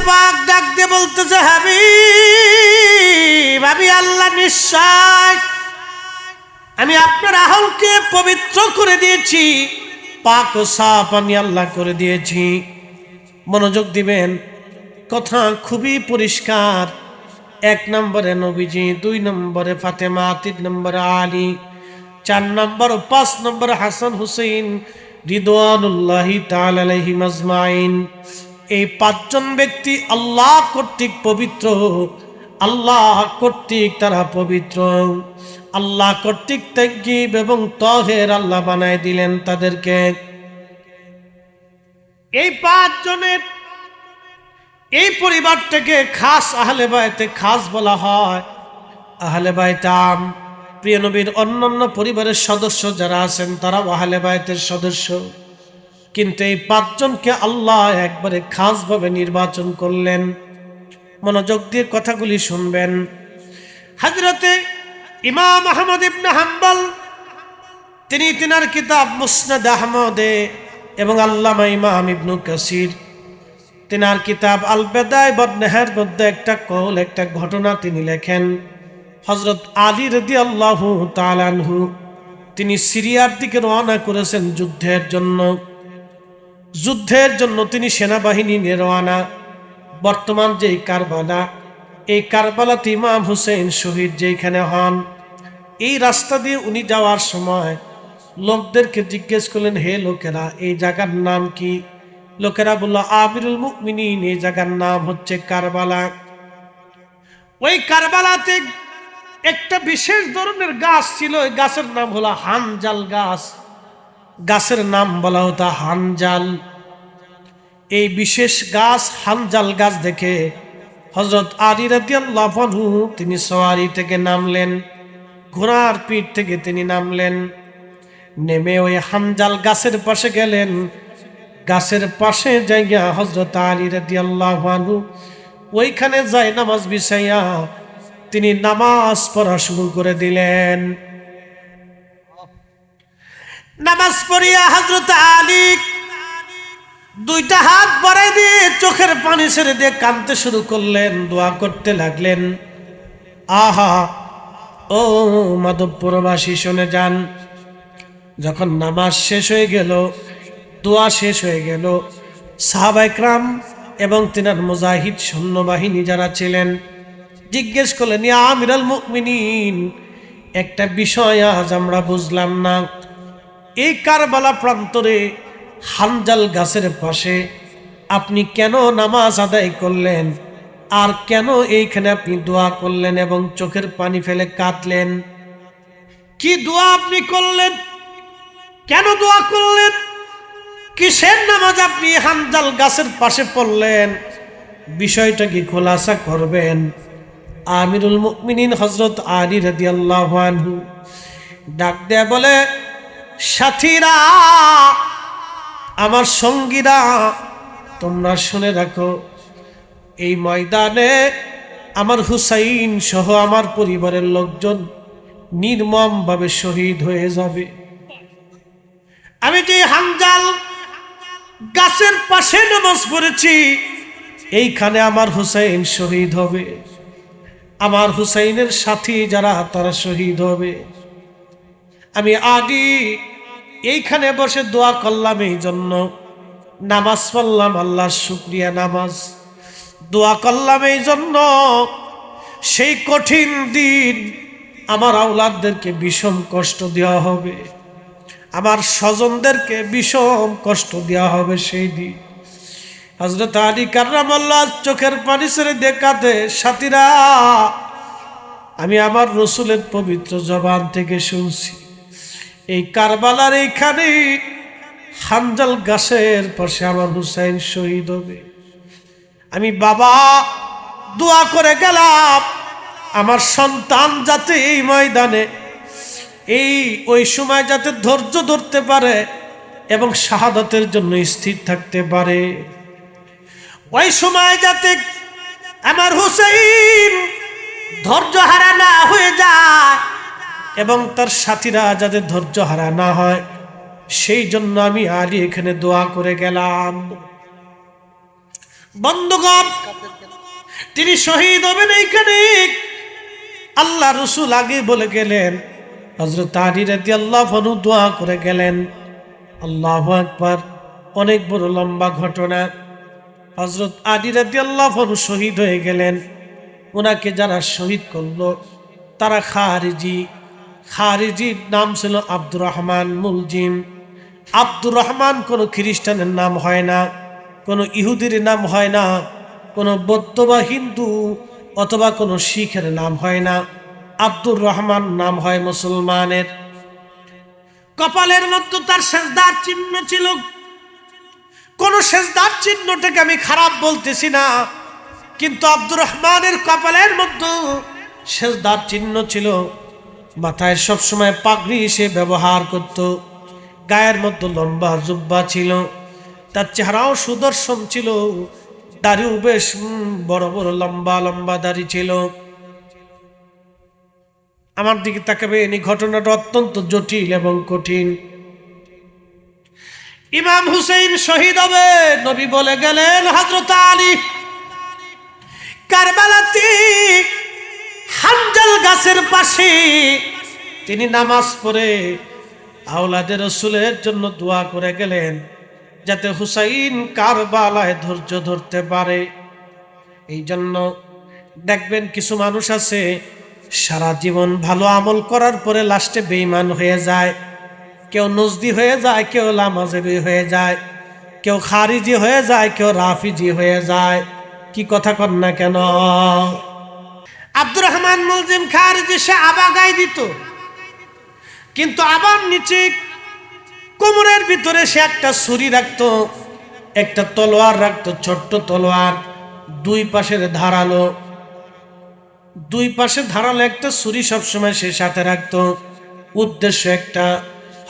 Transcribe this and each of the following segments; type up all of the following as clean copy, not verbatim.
পাক ডাক দিয়ে বলতেছে, হাবিব, আমি আল্লাহ নিশ্চয় আমি আপনার আহলকে পবিত্র করে দিয়েছি, পাক ও সাফ আমি আল্লাহ করে দিয়েছি। মনোযোগ দিবেন, কথা খুবই পরিষ্কার। 1 নম্বরে নবীজি, 2 নম্বরে ফাতেমা, 3 নম্বরে আলী, 4 নম্বর ও 5 নম্বরে হাসান হুসেইন রিদওয়ানুল্লাহি তাআলা আলাইহিম আজমাইন। এই 5 জন ব্যক্তি আল্লাহ কর্তৃক পবিত্র, আল্লাহ কর্তৃক তারা পবিত্র, আল্লাহ কর্তৃক তাইয়্যিব এবং তাহের আল্লাহ বানায় দিলেন তাদেরকে। এই 5 জনের এই পরিবারটাকে খাস আহলে বায়তে খাস বলা হয়। আহলে বায়তে আম, প্রিয় নবীর অন্যান্য পরিবারের সদস্য যারা আছেন তারা আহলে বায়তের সদস্য, কিন্তু এই 5 জনকে আল্লাহ একবারে খাস ভাবে নির্বাচন করলেন। মনোযোগ দিয়ে কথাগুলি শুনবেন। হযরতে ইমাম আহমদ ইবনে হাম্বল তিনি তিনার কিতাব মুসনাদ আহমদে এবং আল্লামা ইমাম ইবনে কাসির তিনার কিতাব আল বেদায় ওয়ান নেহার মধ্যে একটা কওল, একটা ঘটনা তিনি লেখেন। হযরত আলী রাদিয়াল্লাহু তাআলা আনহু তিনি সিরিয়ার দিকে রওনা করেছেন যুদ্ধের জন্য তিনি সেনাবাহিনী নিয়ে রওনা। বর্তমান যেই কারবালা, এই কারবালাতে ইমাম হুসেন শহীদ যেখানে হন, এই রাস্তা দিয়ে উনি যাওয়ার সময় লোকদেরকে জিজ্ঞেস করলেন, হে লোকেরা, এই জায়গার নাম কি? লোকেরা বলল, আমিরুল মুমিনিন, এই জায়গার নাম হচ্ছে কারবালা। ওই কারবালাতে একটা বিশেষ ধরনের গাছ ছিল, ওই গাছের নাম হলো হানজাল গাছ। গাছের নাম বলা হতো হানজাল। এই বিশেষ গাছ হানজাল গাছ দেখে হযরত আলী রাদিয়াল্লাহু আনহু তিনি সওয়ারি থেকে নামলেন, ঘোড়ার পিঠ থেকে তিনি নামলেন, নেমে ওই হানজাল গাছের পাশে গেলেন। গাছের পাশে জায়গা হযরত আলী রাদিয়াল্লাহু আনহু ওইখানে যায় নামাজ বিছাইয়া তিনি নামাজ পড়া শুরু করে দিলেন। নামাজ পড়িয়া হযরত আলী 2টা হাত বাড়াই দিয়ে চোখের পানি ছেড়ে দিয়ে কাঁদতে শুরু করলেন, দোয়া করতে লাগলেন। আহা, ও মাধবপুরবাসী শুনে যান, যখন নামাজ শেষ হয়ে গেল, দোয়া শেষ হয়ে গেল, সাহাবায়ে কেরাম এবং তিনার মুজাহিদ সৈন্যবাহিনী যারা ছিলেন জিজ্ঞেস করলেন, ইয়া আমিরুল মুমিনিন, একটা বিষয় আজ আমরা বুঝলাম না, এই কারবালা প্রান্তরে হানজাল গাছের পাশে আপনি কেন নামাজ আদায় করলেন, আর কেন এইখানে আপনি দোয়া করলেন এবং চোখের পানি ফেলে কাঁদলেন? কি দোয়া আপনি করলেন? কেন দোয়া করলেন? কিসের নামাজ আপনি হানজাল গাছের পাশে পড়লেন? বিষয়টা কি খোলাসা করবেন? আমিরুল মুমিনিন হযরত আলী রাদিয়াল্লাহু আনহু ডাক দেয়া বলে, সাথীরা, আমার সঙ্গীরা, তোমরা শুনে রাখো, এই ময়দানে আমার হুসাইন সহ আমার পরিবারের লোকজন নির্মমভাবে শহীদ হয়ে যাবে। আমি যে হানজাল গাছের পাশে নামাজ পড়েছি, এইখানে আমার হুসাইন শহীদ হবে, আমার হুসাইনের সাথী যারা তারা শহীদ হবে। আমি আলী এইখানে বসে দোয়া করলাম, এই জন্য নামাজ পড়লাম, আল্লাহর শুকরিয়া নামাজ, দোয়া করলাম এই জন্য সেই কঠিন দিন আমার আওলাদদেরকে বিষম কষ্ট দেওয়া হবে, আমার স্বজনদেরকে বিষম কষ্ট দেওয়া হবে সেই দিন। হযরত আলী কাররামাল্লাহ চোখের পানি ছেড়ে দেখাতে, সাথীরা, আমি আমার রসুলের পবিত্র জবান থেকে শুনছি, এই কারবালার এইখানে হানজাল গাছের পাশে আমার হুসাইন শহীদ হবে। আমি বাবা দোয়া করে গেলাম, আমার সন্তান যাতে এই ময়দানে ওই সময় যাতে ধৈর্য ধরতে পারে এবং শাহাদাতের জন্য স্থির থাকতে পারে, ওই সময় যাতে আমার হুসাইন ধৈর্য হারা না হয়ে যায় এবং তার সাথীরা যাতে ধৈর্য হারা না হয়, সেই জন্য আমি আলী এখানে দোয়া করে গেলাম। বন্ধুগণ, তিনি শহীদ হবেন এইখানে আল্লাহ রসুল আগে বলে গেলেন। হযরত আলী রাদিয়াল্লাহু আনহু দোয়া করে গেলেন। আল্লাহু আকবার। অনেক বড় লম্বা ঘটনা। হযরত আলী রাদিয়াল্লাহু আনহু শহীদ হয়ে গেলেন। ওনাকে যারা শহীদ করলো তারা খারিজির নাম ছিল আব্দুর রহমান মুলজিম। আব্দুর রহমান কোনো খ্রিস্টানের নাম হয় না, কোনো ইহুদির নাম হয় না, কোনো বৌদ্ধ বা হিন্দু অথবা কোনো শিখের নাম হয় না। আব্দুর রহমান নাম হয় মুসলমানের। কপালের মধ্যে তার সেজদার চিহ্ন ছিল। কোন সেজদার চিহ্নটাকে আমি খারাপ বলতেছি না, কিন্তু আব্দুর রহমানের কপালের মধ্যে সেজদার চিহ্ন ছিল। মাথায় সবসময় পাগড়ি সে ব্যবহার করত। গায়ের মধ্যে লম্বা জুব্বা ছিল। তার চেহারাও সুদর্শন ছিল। দাড়িও বেশ বড় বড় লম্বা লম্বা দাড়ি ছিল। আমার দিকে তাকাবে, এই ঘটনাটা অত্যন্ত জটিল এবং কঠিন। ইমাম হুসেইন শহীদ হবে, নবী বলে গেলেন হযরত আলী কারবালাতে হানজাল গাছের পাশে তিনি নামাজ পড়ে আওলাদে রাসূলের জন্য দোয়া করে গেলেন, যাতে হুসাইন কারবালায় ধৈর্য ধরতে পারে। এই জন্য দেখবেন কিছু মানুষ আছে সারা জীবন ভালো আমল করার পরে লাস্টে বেঈমান হয়ে যায়। কেউ নজদি হয়ে যায়, কেউ লামাজেবি হয়ে যায়, কেউ খারিজি হয়ে যায়, কেউ রাফিজি হয়ে যায়। কি কথা কন না কেন? আব্দুর রহমান মুলজিম খারিজি সে আবা গায়ে দিত, কিন্তু আবার নিচে কোমরের ভিতরে সে একটা ছুরি রাখতো, একটা তলোয়ার রাখতো, ছোট্ট তলোয়ার, দুই পাশের ধারালো একটা ছুরি সবসময় সে সাথে রাখতো। উদ্দেশ্য একটা,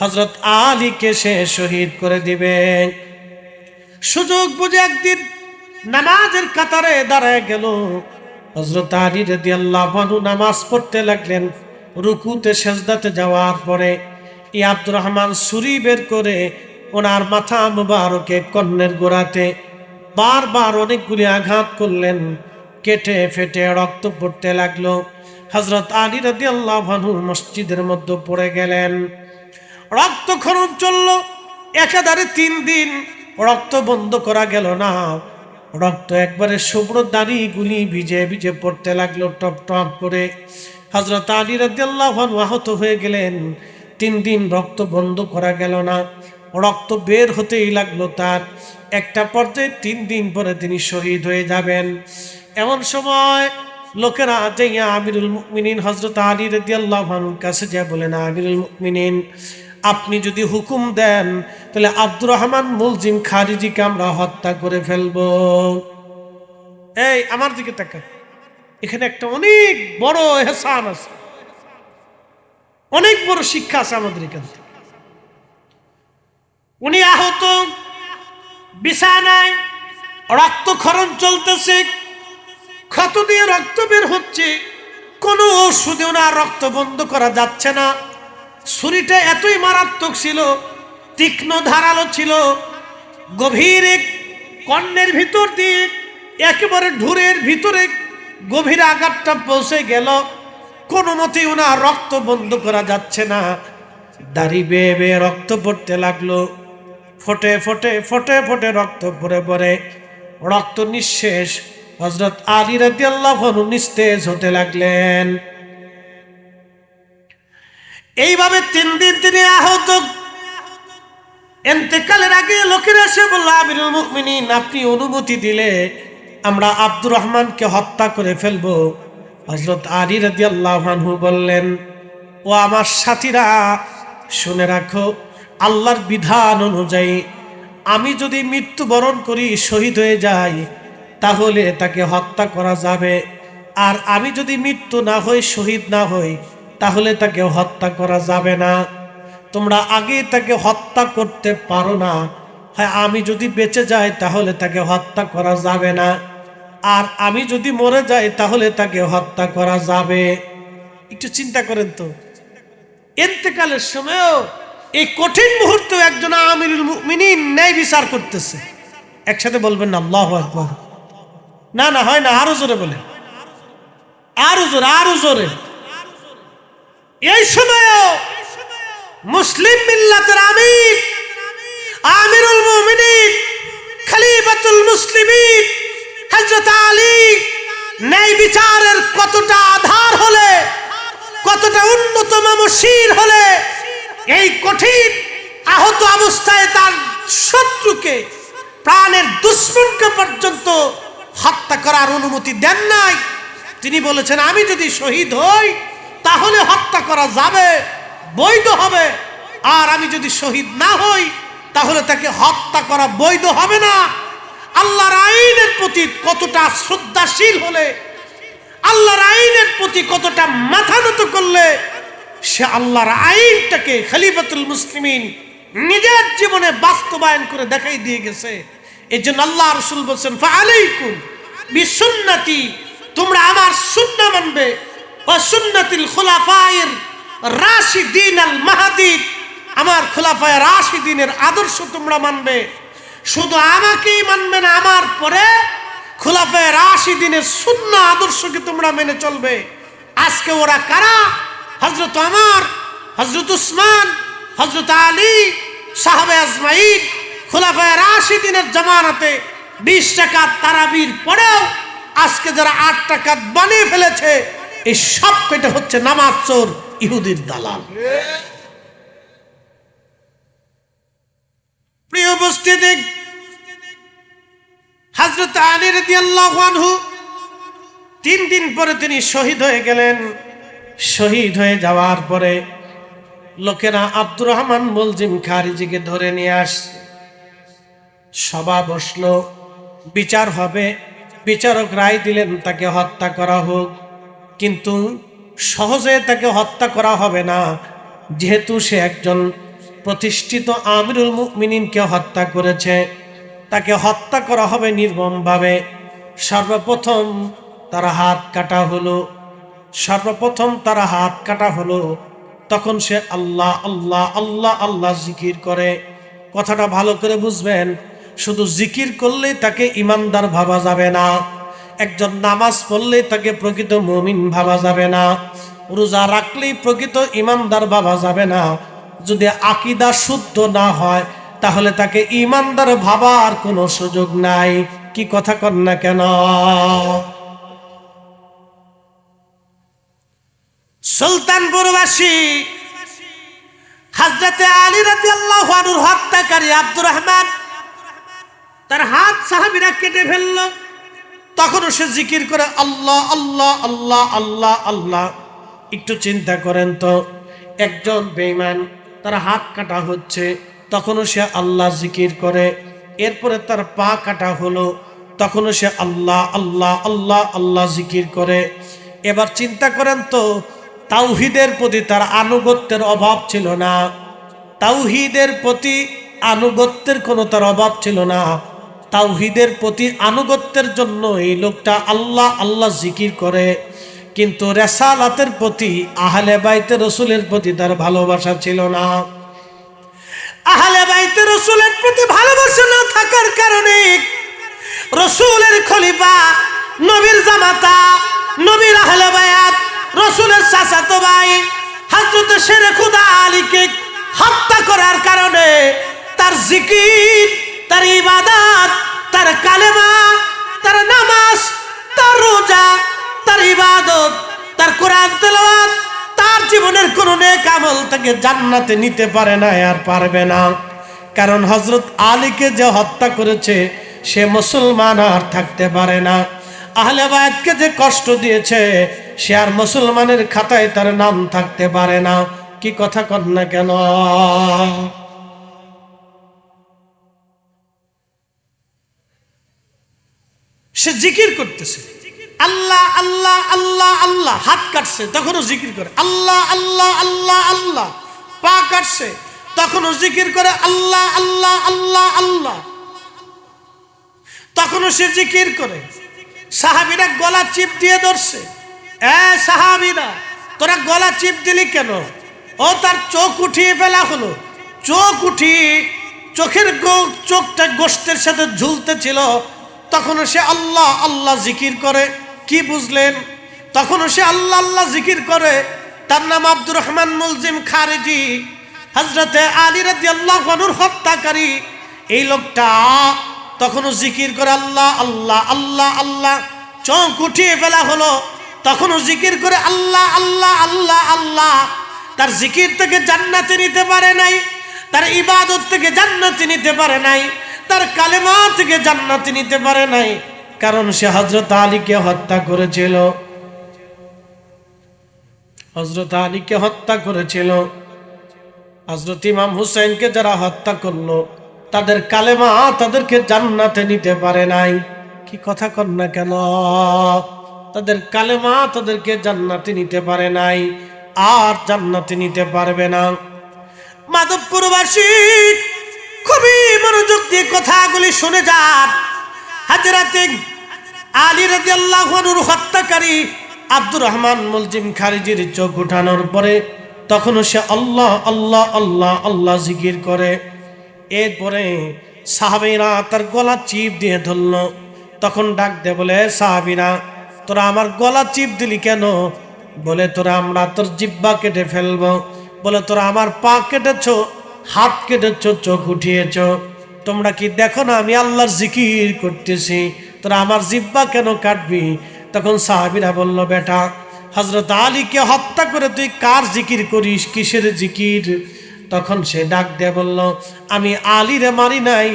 হযরত আলীকে সে শহীদ করে দিবে। সুযোগ বুঝে একদিন নামাজের কাতারে দাঁড়ায় গেল। হযরত আলী রাদিয়াল্লাহু আনহু নামাজ পড়তে লাগলেন। রুকুতে সেজদাতে যাওয়ার পরে এই আব্দুর রহমান ছুরি বের করে ওনার মাথা মুবারকে কর্ণের গোড়াতে বারবার অনেকগুলি আঘাত করলেন। কেটে ফেটে রক্ত পড়তে লাগলো। হযরত আলী রাদিয়াল্লাহু আনহু মসজিদের মধ্যে পড়ে গেলেন। রক্তক্ষরণ চলল একাধারে 3 দিন। রক্ত বন্ধ করা গেল না। রক্ত একবারে শুভ্র দাড়িগুলি ভিজে ভিজে পড়তে লাগলো টপ টপ করে। হযরত আলী রাদিয়াল্লাহু আনহু আহত হয়ে গেলেন। 3 দিন রক্ত বন্ধ করা গেল না। রক্ত বের হতেই লাগলো তার। একটা পর্যায়ে 3 দিন পরে তিনি শহীদ হয়ে যাবেন। এমন সময় লোকেরা যাইয়া আমিরুল মুমিনিন হযরত আলী রাদিয়াল্লাহু আনহুর কাছে যা বলেন, আমিরুল মুমিনিন, আপনি যদি হুকুম দেন তাহলে আব্দুর রহমান মুলজিম খারিজিকে আমরা হত্যা করে ফেলবো। এই আমার দিকে তাকা, এখানে একটা অনেক বড় এহসান আছে, অনেক বড় শিক্ষা আছে আমাদের এখানে। উনি আহত, বিছানায়, রক্তক্ষরণ চলতেছে, ক্ষত দিয়ে রক্ত বের হচ্ছে, কোনো ওষুধে ওনার রক্ত বন্ধ করা যাচ্ছে না। ছুরিটা এতই মারাত্মক ছিল, তীক্ষ্ণ ধারালো ছিল, গভীর কর্ণের ভিতর দিয়ে একেবারে ঢুরের ভিতরে গভীর আঘাতটা পৌঁছে গেল। কোনো মতেই ওনার রক্ত বন্ধ করা যাচ্ছে না। দাড়ি বেয়ে বেয়ে রক্ত পড়তে লাগলো। ফোটে ফোটে ফোটে ফোটে রক্ত পড়ে পড়ে রক্ত নিঃশেষ। হযরত আলী রাদিয়াল্লাহু আনহু নিস্তেজ হতে লাগলেন। এইভাবে 3 দিন তিনি আহত। ইন্তেকালের আগে লোকেরা এসে বলল, আমিরুল মুমিনিন, আপনি অনুমতি দিলে আমরা আব্দুর রহমানকে হত্যা করে ফেলবো। হযরত আলী রাদিয়াল্লাহু আনহু বললেন, ও আমার সাথীরা, শুনে রাখো, আল্লাহর বিধান অনুযায়ী আমি যদি মৃত্যুবরণ করি, শহীদ হয়ে যাই, তাহলে তাকে হত্যা করা যাবে। আর আমি যদি মৃত্যু না হই, শহীদ না হই, তাহলে তাকে হত্যা করা যাবে না। তোমরা আগে তাকে হত্যা করতে পারো না। হ্যাঁ, আমি যদি বেঁচে যাই তাহলে তাকে হত্যা করা যাবে না, আর আমি যদি মরে যাই তাহলে তাকে হত্যা করা যাবে। একটু চিন্তা করেন তো, ইন্তেকালের সময়ও এই কঠিন মুহূর্তে একজন আমিরুল মুমিনিন ন্যায় বিচার করতেছে। একসাথে বলবেন না আল্লাহু আকবার। না না হয় না, আরো জোরে বলেন, আরো জোরে, আরো জোরে। এই সময়ও মুসলিম মিল্লাতের আমির, আমিরুল মুমিনিন, খলিফাতুল মুসলিমিন হযরত আলী ন্যায় বিচারের কতটা আধার হলে, কতটা উন্নত মমশির হলে এই কঠিন আহত অবস্থায় তার শত্রুকে, প্রাণের দুশমনকে পর্যন্ত হত্যা করার অনুমতি দেন নাই। তিনি বলেছেন আমি যদি শহীদ হই তাহলে হত্যা করা যাবে, বৈধ হবে, আর আমি যদি শহীদ না হই তাহলে তাকে হত্যা করা বৈধ হবে না। আল্লাহর আইনের প্রতি কতটা শ্রদ্ধাশীল হলে, আল্লাহর আইনের প্রতি কতটা মাথা নত করলে সে আল্লাহর আইনটাকে খলিফাতুল মুসলিমিন নিজের জীবনে বাস্তবায়ন করে দেখাই দিয়ে গেছে। এই জন্য আল্লাহ রাসূল বলেছেন ফাআলাইকুম বিসুন্নতি, তোমরা আমার সুন্নাহ মানবে, ওয়া সুন্নাতিল খুলাফায়ে রাশিদিন আল মাহদীন, আমার খুলাফায়ে রাশিদিনের আদর্শ তোমরা মানবে। শুধু আমাকেই মানবে না, আমার পরে খুলাফায়ে রাশিদিনের সুন্নাহ আদর্শকে তোমরা মেনে চলবে। আজকে ওরা কারা? হযরত ওমর, হযরত উসমান, হযরত আলী, সাহাবে আজমাইন, খুলাফায়ে রাশিদিনের জামানাতে 20 রাকাত তারাবির পরেও আজকে যারা 8 রাকাত বানিয়ে ফেলেছে, এই সব কয়টা হচ্ছে নামাজ চোর, ইহুদির দালাল। প্রিয় উপস্থিতি, হযরত আলী রাদিয়াল্লাহু আনহু 3 দিন পরে তিনি শহীদ হয়ে গেলেন। শহীদ হয়ে যাওয়ার পরে লোকেরা আব্দুর রহমান মুলজিম খারিজিকে ধরে নিয়ে আসছে। সভা বসলো, বিচার হবে। বিচারক রায় দিলেন তাকে হত্যা করা হোক, কিন্তু সহজে তাকে হত্যা করা হবে না, যেহেতু সে একজন প্রতিষ্ঠিত আমিরুল মুমিনিনকে হত্যা করেছে, তাকে হত্যা করা হবে নির্মমভাবে। সর্বপ্রথম তার হাত কাটা হলো, সর্বপ্রথম তার হাত কাটা হলো। তখন সে আল্লাহ আল্লাহ আল্লাহ আল্লাহ জিকির করে। কথাটা ভালো করে বুঝবেন, শুধু জিকির করলেই তাকে ইমানদার ভাবা যাবে না, একজন নামাজ পড়লেই তাকে প্রকৃত মুমিন ভাবা যাবে না, রোজা রাখলেই প্রকৃত ইমানদার ভাবা যাবে না। যদি আকীদা শুদ্ধ না হয় তাহলে তাকে ইমানদার ভাবার কোনো সুযোগ নাই। কি কথা কন না কেন? সুলতানপুরবাসী হযরতে আলী রাদিয়াল্লাহু আনহুর হত্যাকারী আব্দুর রহমান, তার হাত সাহাবীরা কেটে ফেলল। তখনও সে জিকির করে আল্লাহ আল্লাহ আল্লাহ আল্লাহ আল্লাহ। একটু চিন্তা করেন তো, একজন বেঈমান, তার হাত কাটা হচ্ছে, তখনও সে আল্লাহ জিকির করে। এরপরে তার পা কাটা হলো, তখনও সে আল্লাহ আল্লাহ আল্লাহ আল্লাহ জিকির করে। এবার চিন্তা করেন তো, তাওহীদের প্রতি তার আনুগত্যের অভাব ছিল না, তাওহীদের প্রতি আনুগত্যের কোনো তার অভাব ছিল না। তাওহীদের প্রতি আনুগত্যের জন্য এই লোকটা আল্লাহ আল্লাহ জিকির করে, কিন্তু রিসালাতের প্রতি, আহলে বাইতে রাসূলের প্রতি তার ভালোবাসা ছিল না। আহলে বাইতে রাসূলের প্রতি ভালোবাসা না থাকার কারণে রাসূলের খলিফা, নবীর জামাতা, নবীর আহলে বায়াত, রাসূলের চাচাতো ভাই হযরত শেরে খুদা আলীকে হত্যা করার কারণে তার জিকির, তার ইবাদত, তার কালেমা, তার নামাজ, তার রোজা, তার ইবাদত, তার কোরআন তেলাওয়াত, তার জীবনের কোনো নেক আমল তাকে জান্নাতে নিতে পারে না, আর পারবে না। কারণ হযরত আলীকে যে হত্যা করেছে সে মুসলমান আর থাকতে পারে না। আহলে বায়াতকে যে কষ্ট দিয়েছে সে আর মুসলমানের খাতায় তার নাম থাকতে পারে না। কি কথা কন না কেন? সে জিকির করতেছে আল্লাহ আল্লাহ আল্লাহ আল্লাহ, হাত কাটছে তখনও জিকির করে আল্লাহ আল্লাহ আল্লাহ আল্লাহ, পা কাটছে তখনও জিকির করে আল্লাহ আল্লাহ আল্লাহ আল্লাহ, তখনও সে জিকির করে। সাহাবীরা গলা চিপ দিয়ে ধরছে, সাহাবীরা তোরা গলা চিপ দিলি কেন? ও তার চোখ উঠিয়ে ফেলা হলো। চোখ উঠিয়ে চোখের চোখটা গোশতের সাথে ঝুলতে ছিল, তখনও সে আল্লাহ আল্লাহ জিকির করে। কি বুঝলেন? তখনও সে আল্লাহ আল্লাহ জিকির করে। তার নাম আব্দুর রহমান মুলজিম খারিজি, হযরতে আলী রাদিয়াল্লাহু আনহুর হত্যাকারী। এই লোকটা তখনও জিকির করে আল্লাহ আল্লাহ আল্লাহ আল্লাহ। চোখ উঠিয়ে ফেলা হলো, তখনও জিকির করে আল্লাহ আল্লাহ আল্লাহ আল্লাহ। তার জিকির থেকে জান্নাতে নিতে পারে নাই, তার ইবাদত থেকে জান্নাতে নিতে পারে নাই, তার কালেমা থেকে জান্নাতে নিতে পারে নাই, কারণ সে হযরত আলীকে হত্যা করেছিল। হযরত আলীকে হত্যা করেছিল। হযরত ইমাম হুসাইনকে যারা হত্যা করলো, তাদের কালেমা তাদেরকে জান্নাতে নিতে পারে নাই। কি কথা কন না কেন? তাদের কালেমা তাদেরকে জান্নাতে নিতে পারে নাই, আর জান্নাতে নিতে পারবে না। মাধবপুরবাসী খুবই মনোযোগ দিয়ে কথাগুলি শুনে যান। হযরতে আলী রাদিয়াল্লাহু আনহুর হত্যাকারী আব্দুর রহমান মুলজিম খারিজির চোখ উঠানোর পরে তখনও সে আল্লাহ আল্লাহ আল্লাহ আল্লাহ জিকির করে। এরপরে সাহাবীরা তার গলা চিপ দিয়ে ধরল। তখন ডাক দে বলে, সাহাবীরা তোরা আমার গলা চিপ দিলি কেন? বলে, তোরা আমরা তোর জিহ্বা কেটে ফেলবো। বলে, তোরা আমার পা কেটেছ, হাত কেটেছ, চোখ উঠিয়েছ, তোমরা কি দেখো না আমি আল্লাহর জিকির করতেছি? তোরা আমার জিহ্বা কেন কাটবি? তখন সাহাবীরা বলল, বেটা হযরত আলীকে হত্যা করে তুই কার জিকির করিস? কিসের জিকির? তখন সে ডাক দিয়ে বলল, আমি আলীরে মারি নাই,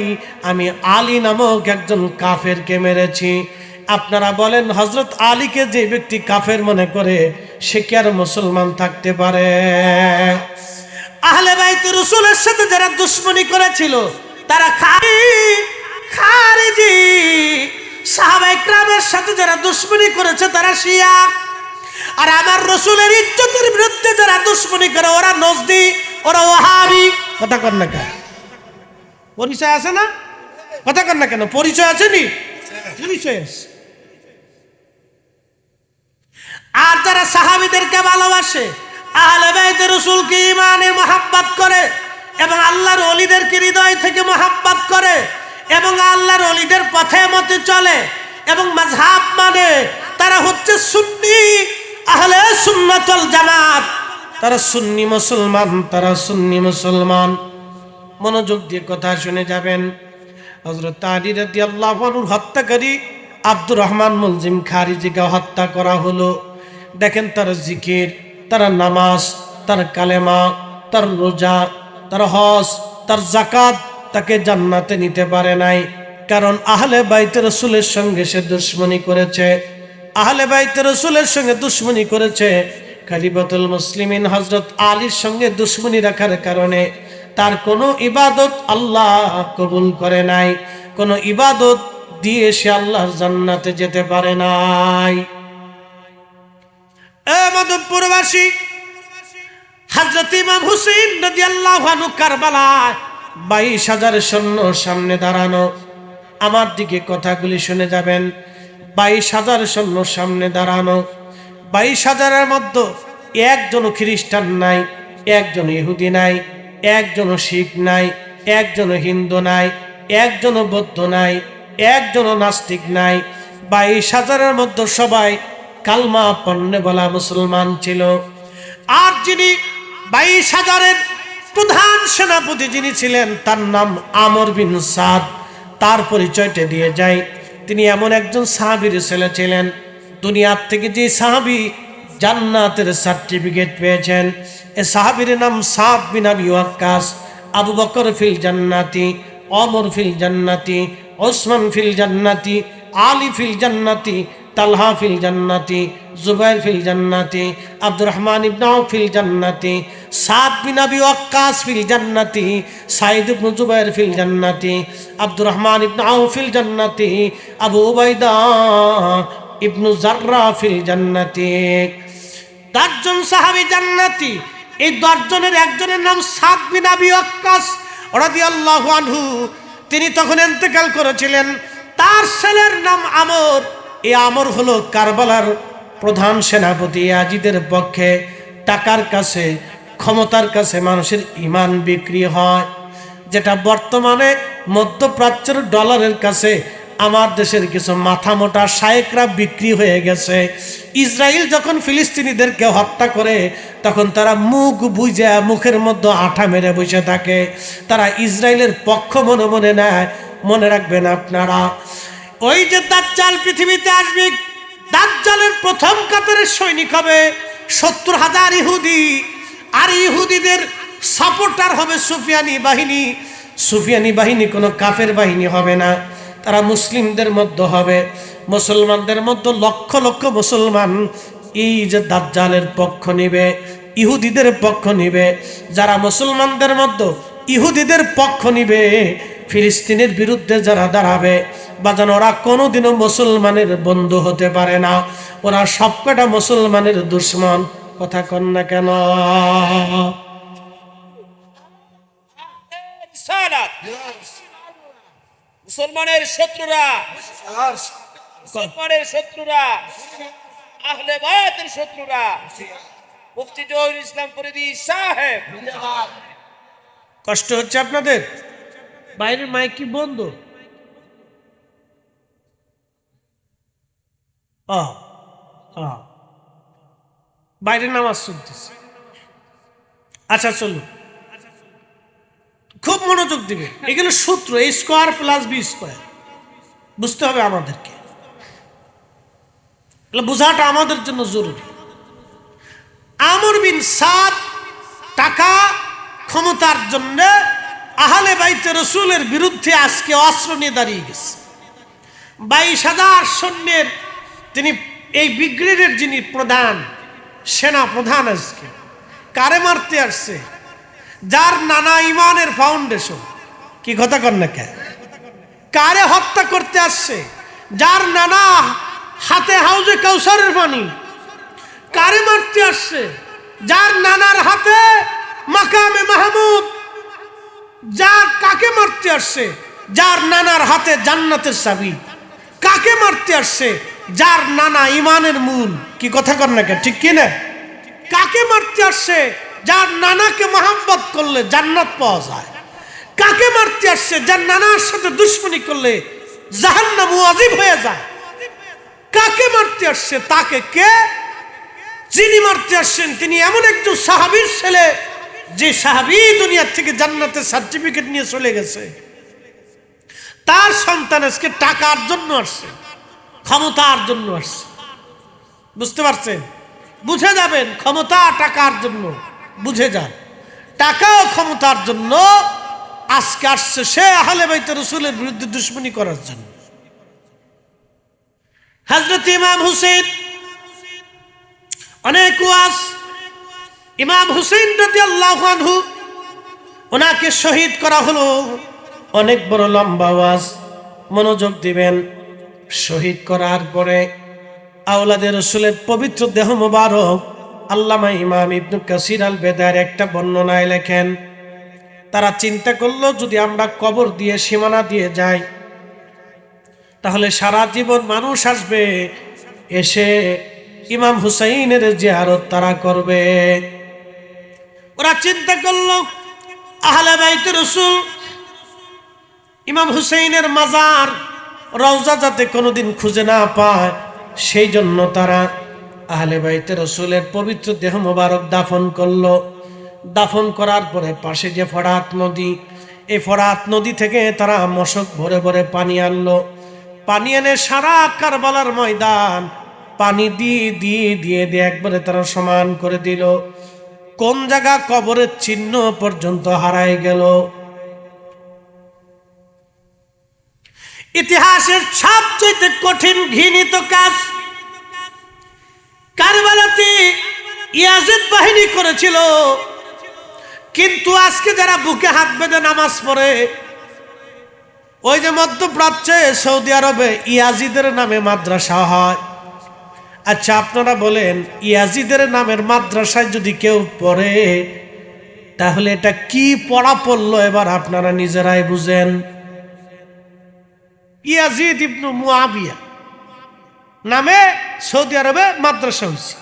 আমি আলী নামক একজন কাফেরকে মেরেছি। আপনারা বলেন, হযরত আলীকে যে ব্যক্তি কাফের মনে করে, সে কি আর মুসলমান থাকতে পারে? আহলে বাইত রাসূলের সাথে যারা দুশমনি করেছিল, তারা খারিজি। সাহাবায়ে কেরামের সাথে যারা দুশমনি করেছে, তারা শিয়া। আর আমার রাসূলের ইজ্জতের বিরুদ্ধে যারা দুশমনি করে, ওরা নজদি, ওরা ওয়াহাবি। কথা কন না কেন? পরিচয় আছে না? কথা কন না কেন? পরিচয় আছে নি? পরিচয় আছে। আর যারা সাহাবীদেরকে ভালোবাসে, আহলে বাইত রাসূলকে ঈমানের মহব্বত করে, এবং আল্লাহর ওলিদেরকে হৃদয় থেকে মহব্বত করে, এবং আল্লাহর ওলিদের পথে মতে চলে, এবং মাযহাব মানে, তারা হচ্ছে সুন্নি, আহলে সুন্নাত ওয়াল জামাত। তারা সুন্নি মুসলমান, তারা সুন্নি মুসলমান। মনোযোগ দিয়ে কথা শুনে যাবেন। হযরত আলী রাদিয়াল্লাহু আনহুর হত্যাকারী আব্দুর রহমান মুলজিম খারিজিকে হত্যা করা হলো। দেখেন তার জিকির, তার নামাজ, তার কালেমা, তার রোজা, তার হজ, তার যাকাত তাকে জান্নাতে নিতে পারে নাই, কারণ আহলে বাইত রাসূলের সঙ্গে সে দুশমনি করেছে। আহলে বাইত রাসূলের সঙ্গে দুশমনি করেছে। খলিফাতুল মুসলিমিন হযরত আলীর সঙ্গে দুশমনি রাখার কারণে তার কোনো ইবাদত আল্লাহ কবুল করে নাই, কোনো ইবাদত দিয়ে সে আল্লাহর জান্নাতে যেতে পারে নাই। মাধবপুরবাসী, হযরত ইমাম হুসাইন রাদিয়াল্লাহু আনহু কারবালায় 22,000 সৈন্য সামনে দাঁড়ানো। আমার দিকে কথাগুলি শুনে যাবেন। 22,000 সৈন্য সামনে দাঁড়ানো। 22,000-এর মধ্যে একজনও খ্রিস্টান নাই, একজন ইহুদি নাই, একজনও শিখ নাই, একজনও হিন্দু নাই, একজনও বৌদ্ধ নাই, একজনও নাস্তিক নাই। 22,000-এর মধ্যে সবাই কালমা পড়নে বলা মুসলমান ছিল। আর যিনি 22,000-এর প্রধান সেনাপতি যিনি ছিলেন, তার নাম আমর বিন সাদ। তার পরিচয়টা দিয়ে যায়, তিনি এমন একজন সাহাবীর ছেলে ছিলেন, দুনিয়ার থেকে যে সাহাবী জান্নাতের সার্টিফিকেট পেয়েছেন, এ সাহাবীর নাম সাদ বিন আবি ওয়াক্কাস। আবু বকর ফিল জান্নাতি, ওমর ফিল জান্নাতি, ওসমান ফিল জান্নাতি, আলী ফিল জান্নাতি, তালহা ফিল জান্নাতি, জুবাইর ফিল জান্নাতি, আব্দুর রহমান ইবনে আউফ ফিল জান্নাতি, সাদ বিন আবি ওয়াক্কাস ফিল জান্নাতি, সাইদ ইবনে জুবাইর ফিল জান্নাতি, আব্দুর রহমান ইবনে আউফ ফিল জান্নাতি, আবু উবাইদা ইবনু জাররাহ ফিল জান্নাতি। 10 জন সাহাবী জান্নাতি। এই 10 জনের একজনের নাম সাদ বিন আবি ওয়াক্কাস রাদিয়াল্লাহু আনহু। তিনি তখন ইন্তেকাল করেছিলেন। তার ছেলের নাম আমর। এই আমর হলো কারবালার প্রধান সেনাপতি। ইয়াজিদের পক্ষে টাকার কাছে, ক্ষমতার কাছে মানুষের ঈমান বিক্রি হয়, যেটা বর্তমানে মধ্যপ্রাচ্যের ডলারের কাছে আমার দেশের কিছু মাথা মোটা শায়েকরা বিক্রি হয়ে গেছে। ইসরায়েল যখন ফিলিস্তিনিদেরকে হত্যা করে তখন তারা মুখ বুঝে মুখের মধ্যে আঠা মেরে বসে থাকে। তারা ইসরায়েলের পক্ষ মনে মনে নেয়। মনে রাখবেন আপনারা, ওই যে দাজ্জাল পৃথিবীতে আসবে, দাজ্জালের প্রথম কাতারের সৈনিক হবে 70,000 ইহুদি। আর ইহুদিদের সাপোর্টার হবে সুফিয়ানি বাহিনী। সুফিয়ানি বাহিনী কোনো কাফের বাহিনী হবে না, তারা মুসলিমদের মধ্যে হবে। মুসলমানদের মধ্যে লক্ষ লক্ষ মুসলমান এই যে দাজ্জালের পক্ষ নিবে, ইহুদিদের পক্ষ নিবে। যারা মুসলমানদের মধ্যে ইহুদিদের পক্ষ নিবে, ফিলিস্তিনের বিরুদ্ধে যারা দাঁড়াবে, বাজান ওরা কোনোদিনও মুসলমানের বন্ধু হতে পারে না। ওরা সবকটা মুসলমানের দুশ্মন। কথা কন না কেন? মুসলমানের শত্রুরা, মুসলমানের শত্রুরা, আহলে বায়াতের শত্রুরা মুফতি জহুরুল ইসলাম ফরিদী সাহেব। কষ্ট হচ্ছে আপনাদের? বাইরের মাইক কি বন্ধ? বাইরে নামাজ শুনতেছে। আচ্ছা চলুন, খুব মনোযোগ দিবে। এগুলো সূত্র, a square plus b square বুঝতে হবে আমাদেরকে। বোঝাটা আমাদের জন্য জরুরি। আমর বিন সাদ টাকা ক্ষমতার জন্য আহলে বাইতে রসুলের বিরুদ্ধে আজকে অস্ত্র নিয়ে দাঁড়িয়ে গেছে। 22,000 সৈন্যের তিনি এই ব্রিগেডের যিনি প্রধান, সেনা প্রধান, আজকে কারে মারতে আসছে? যার নানা ইমানের ফাউন্ডেশন। কি কথা কর না কে? কারে হত্যা করতে আসছে? যার নানা হাতে হাউজে কাউসারের পানি। কারে মারতে আসছে? যার নানার হাতে মাকামে মাহমুদ। যার কাকে মারতে আসছে? যার নানার হাতে জান্নাতের চাবি। কাকে মারতে আসছে? যার নানা ইমানের মূল। কি কথা কর না কে? ঠিক কিনা? কাকে মারতে আসছে? যার নানাকে মহাব্বত করলে জান্নাত পাওয়া যায়। কাকে মারতে আসছে? যার নানার সাথে দুশ্মনী করলে জাহান্নাম ওয়াজিব হয়ে যায়। কাকে মারতে আসছে? তাকে কে? যিনি মারতে আসছেন তিনি এমন একজন সাহাবীর ছেলে, যে সাহাবী দুনিয়া থেকে জান্নাতের সার্টিফিকেট নিয়ে চলে গেছে। তার সন্তান আজকে টাকার জন্য আসছে, ক্ষমতার জন্য আসছে। বুঝতে পারছেন? বুঝে যাবেন, ক্ষমতা টাকার জন্য। বুঝে যান, টাকা ও ক্ষমতার জন্য আজকে আসছে সে আহলে বাইতে রাসূলের বিরুদ্ধে দুশমনী করার জন্য। হযরত ইমাম হুসাইন অনেক ওয়াজ। ইমাম হুসাইন রাদিয়াল্লাহু আনহু, ওনাকে শহীদ করা হলো। অনেক বড় লম্বা ওয়াজ, মনোযোগ দিবেন। শহীদ করার পরে আওলাদে রাসূলের পবিত্র দেহ মোবারক আল্লামা ইমাম ইবনে কাসির আল বেদার একটা বর্ণনায় লেখেন, তারা চিন্তা করলো যদি আমরা কবর দিয়ে সীমানা দিয়ে যাই তাহলে সারা জীবন মানুষ আসবে, এসে ইমাম হুসাইনের জিয়ারত তারা করবে। ওরা চিন্তা করলো আহলে বাইতে রাসূল ইমাম হুসাইনের মাজার রওজা যাতে কোনোদিন খুঁজে না পায়, সেই জন্য তারা আহলে বাইতে রাসূলের পবিত্র দেহ মোবারক দাফন করলো। দাফন করার পরে পাশে যে ফরাত নদী, এই ফরাত নদী থেকে তারা মশক ভরে ভরে পানি আনলো। পানি এনে সারা কারবালার ময়দান পানি দিয়ে দিয়ে দিয়ে দিয়ে একবারে তারা সমান করে দিল। কোন জায়গা কবরের চিহ্ন পর্যন্ত হারায় গেল। ইতিহাসের সবচেয়ে কঠিন ঘৃণিত কাজ কারবালাতে ইয়াজিদ বাহিনী করেছিল। কিন্তু আজকে যারা বুকে হাত বেঁধে নামাজ পড়ে, ওই যে মধ্যপ্রাচ্যে সৌদি আরবে ইয়াজিদের নামে মাদ্রাসা হয়। আচ্ছা আপনারা বলেন, ইয়াজিদের নামের মাদ্রাসায় যদি কেউ পড়ে তাহলে এটা কি পড়া পড়লো? এবার আপনারা নিজেরাই বুঝেন। ইয়াজিদ ইবনে মুআবিয়া নামে সৌদি আরবে মাদ্রাসা হয়েছে।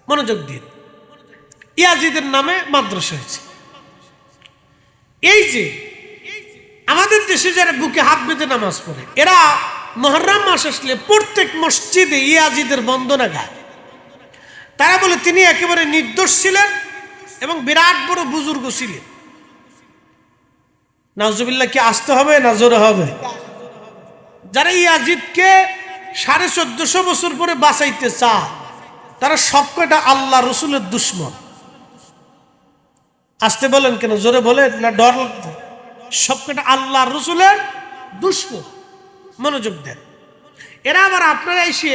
মনোযোগ দিন, ইয়াজিদের নামে মাদ্রাসা হয়েছে। এই যে আমাদের দেশে যারা বুকে হাত বেঁধে নামাজ পড়ে, এরা মুহররম মাস আসলে প্রত্যেক মসজিদে ইয়াজিদের বন্দনা গায়। তারা বলে তিনি একেবারে নির্দোষ ছিলেন এবং বিরাট বড় বুজুর্গ ছিলেন। নাউজুবিল্লাহ, কি আসতে হবে না জোরে হবে? যারা ইয়াজিদকে 1450 বছর পরে বাঁচাইতে চায়, তারা সবকটা আল্লাহ রসুলের দুশ্মন। আসতে বলেন কেন, জোরে বলেন না ডর লাগবে? সবকটা আল্লাহ রসুলের দুশ্মন। মনোযোগ দেন। এরা আবার আপনারা এসে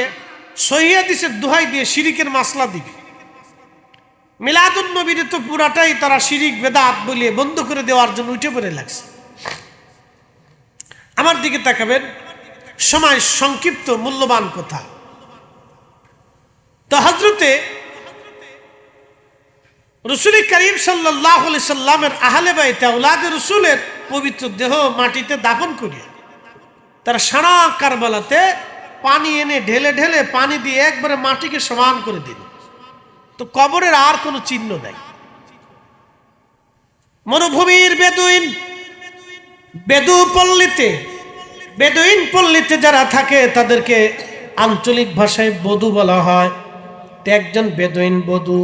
সহিহ হাদিসের দোহাই দিয়ে শিরিকের মাসলা দিবে। মিলাদুন নবীর তো পুরাটাই তারা শিরিক বেদাত বলিয়ে বন্ধ করে দেওয়ার জন্য উঠে পড়ে লাগছে। আমার দিকে তাকাবেন, সময় সংক্ষিপ্ত, মূল্যবান কথা। তো হযরতে রাসূল করিম সাল্লাল্লাহু আলাইহি সাল্লামের আহলে বাইত আওলাদে রাসূলের পবিত্র দেহ মাটিতে দাফন করে তারা সারা কারবালাতে পানি এনে ঢেলে ঢেলে পানি দিয়ে একবারে মাটিকে সমান করে দিল। তো কবরের আর কোনো চিহ্ন নাই। মরুভূমির বেদুইন পল্লীতে যারা থাকে তাদেরকে আঞ্চলিক ভাষায় বধু বলা হয়। তো একজন বেদুইন বধু,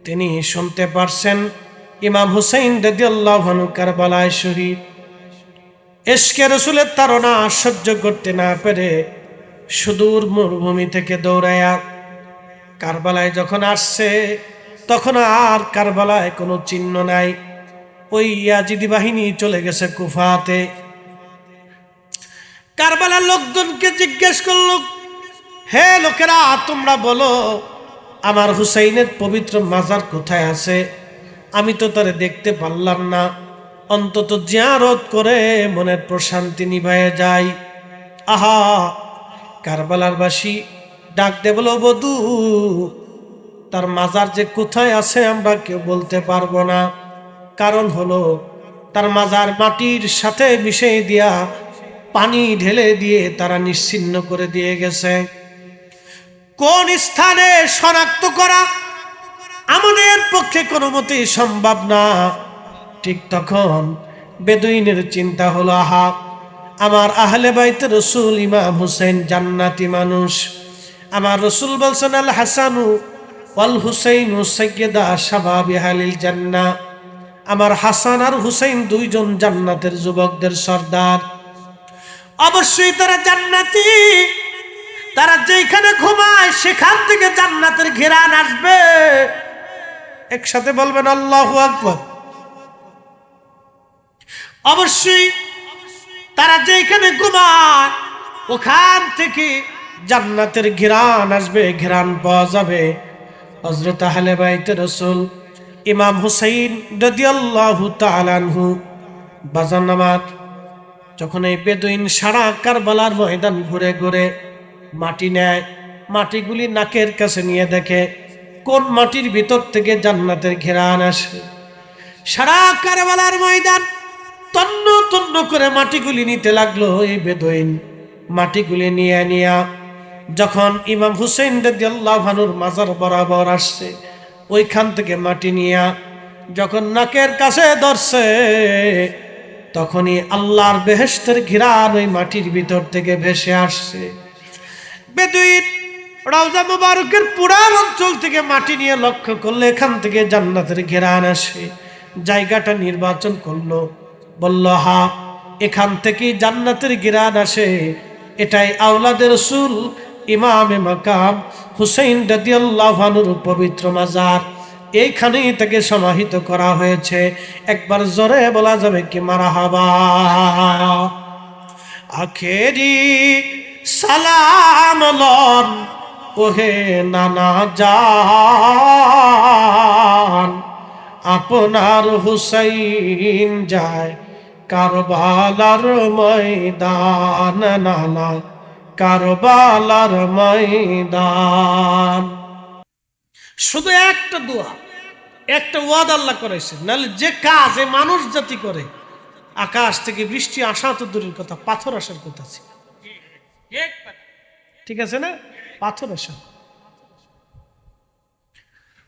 তিনি শুনতে পারছেন ইমাম হুসাইন রাদিয়াল্লাহু আনহু কারবালায় শহীদ। ইশকে রাসূলের তাড়না সহ্য করতে না পেরে সুদূর মরুভূমি থেকে দৌড়ায়া কারবালায় যখন আসছে, তখন আর কারবালায় কোনো চিহ্ন নাই। ওই ইয়াজিদি বাহিনী চলে গেছে কুফাতে। কারবালার লোকজনকে জিজ্ঞেস করল, হে লোকেরা, তোমরা বলো আমার হুসাইনের পবিত্র মাজার কোথায় আছে? আমি তো তারে দেখতে পারলাম না। অন্তত জিয়ারত করে মনের প্রশান্তি নিভায়ে যাই। আহা, কারবালার বাসী ডাক দে বলো, বধূ, তার মাজার যে কোথায় আছে আমরা কেউ বলতে পারবো না। কারণ হলো তার মাজার মাটির সাথে মিশিয়ে দিয়া পানি ঢেলে দিয়ে তারা নিশ্চিহ্ন করে দিয়ে গেছে। কোন স্থানে শনাক্ত করা আমাদের পক্ষে কোনো মতেই সম্ভব না। ঠিক তখন বেদুইনের চিন্তা হলো, আহা, আমার আহলে বাইত রসুল ইমাম হুসেন জান্নাতি মানুষ। আমার রসুল বলছেন, আল হাসানু ওয়াল হুসাইনু সাইয়্যিদা শাবাবি আহলিল জান্নাহ। আমার হাসান আর হুসাইন দুইজন জান্নাতের যুবকদের সর্দার। অবশ্যই তারা জান্নাতি। তারা যেখানে ঘুমায় সেখান থেকে জান্নাতের ঘেরান আসবে। একসাথে বলবেন আল্লাহু আকবার। অবশ্যই তারা যেখানে ঘুমায় ওখান থেকে জান্নাতের ঘেরান আসবে, ঘেরান পাওয়া যাবে। হযরত আহলে বাইত রাসূল ইমাম হুসাইন রাদিয়াল্লাহু তাআলা আনহু বাজার নামাজ যখন এই বেদুইন সারা কারবালার ময়দান ঘুরে ঘুরে মাটি নেয়, মাটিগুলি নাকের কাছে নিয়ে দেখে কোন মাটির ভিতর থেকে জান্নাতের ঘেরান আসে। সারা কারবালার ময়দান তন্ন তন্ন করে মাটিগুলি নিতে লাগলো। এই বেদুইন মাটিগুলি নিয়ে নিয়া যখন ইমাম হুসাইন রাদিয়াল্লাহু আনহুর মাজার বরাবর আসছে, ওইখান থেকে মাটি নিয়া যখন নাকের কাছে ধরছে, তখনই আল্লাহর বেহেশতের ঘিরান ওই মাটির ভিতর থেকে ভেসে আসছে। বেদুইন রওজা মুবারকের পুরান অঞ্চল থেকে মাটি নিয়ে লক্ষ্য করলে এখান থেকে জান্নাতের ঘেরান আসে। জায়গাটা নির্বাচন করলো, বলল, হা, এখান থেকেই জান্নাতের ঘেরান আসে। এটাই আওলাদে রাসূল ইমামে মাকাম হুসাইন রাদিয়াল্লাহু আনহুর পবিত্র মাজার। এইখানেই তাকে সমাহিত করা হয়েছে। একবার জোরে বলা যাবে কি মারহাবা। আখেরি সালাম লন ওহে নানা জান, আপনার হুসাইন যায় কারবালার ময়দান, নানা কারবালার ময়দান। শুধু একটা দোয়া, একটা ওয়াদা আল্লাহ করেছে। নাহলে যে কাজ এই মানুষ জাতি করে, আকাশ থেকে বৃষ্টি আসা তো দূরের কথা, পাথর আসার কথা ছিল। ঠিক আছে না? পাথর আসা।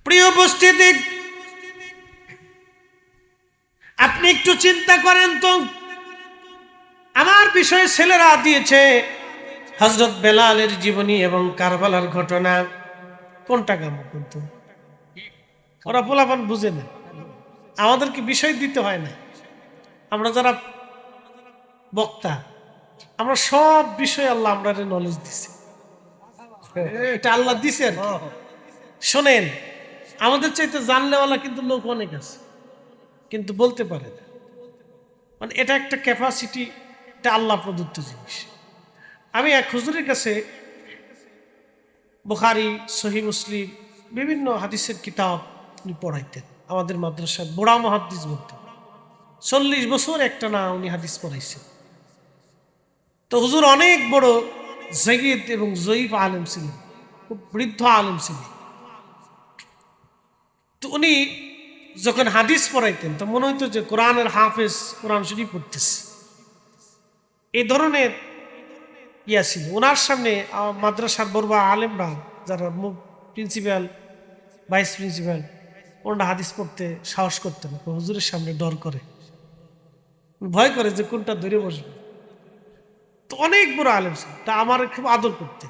প্রিয় উপস্থিতি, আপনি একটু চিন্তা করেন তো, আমার বিষয়ে ছেলেরা দিয়েছে হযরত বেলালের জীবনী এবং কারবালার ঘটনা। কোনটা কামো কিন্তু ওরা পোলাপান বুঝে না, আমাদেরকে বিষয় দিতে হয় না। আমরা যারা বক্তা, আমরা সব বিষয়ে আল্লাহ আমরা নলেজ দিছে, এটা আল্লাহ দিছে আর কি। শোনেন, আমাদের চাইতে জানলেওয়ালা কিন্তু লোক অনেক আছে, কিন্তু বলতে পারে না। মানে এটা একটা ক্যাপাসিটি, এটা আল্লাহ প্রদত্ত জিনিস। আমি এক হুজুরের কাছে বুখারী, সহিহ মুসলিম, বিভিন্ন হাদিসের কিতাব উনি পড়াইতেন। আমাদের মাদ্রাসার বড়া মুহাদ্দিস বলতেন, 40 বছর একটা না উনি হাদিস পড়াইছেন। তো হুজুর অনেক বড় জায়ীদ এবং জয়ীফ আলেম ছিলেন, খুব বৃদ্ধ আলেম ছিলেন। তো উনি যখন হাদিস পড়াইতেন তো মনে হইতো যে কোরআনের হাফেজ, কোরআন শরীফ পড়তেছে, এই ধরনের ইয়া ছিল ওনার সামনে। মাদ্রাসার বড় আলেমরা যারা প্রিন্সিপাল, ভাইস প্রিন্সিপাল, ওনারা হাদিস পড়তে সাহস করতেন, হুজুরের সামনে ডর করে, ভয় করে যে কোনটা ধরে বসবে। তো অনেক বড় আলেম ছিল, তা আমার খুব আদর করতে।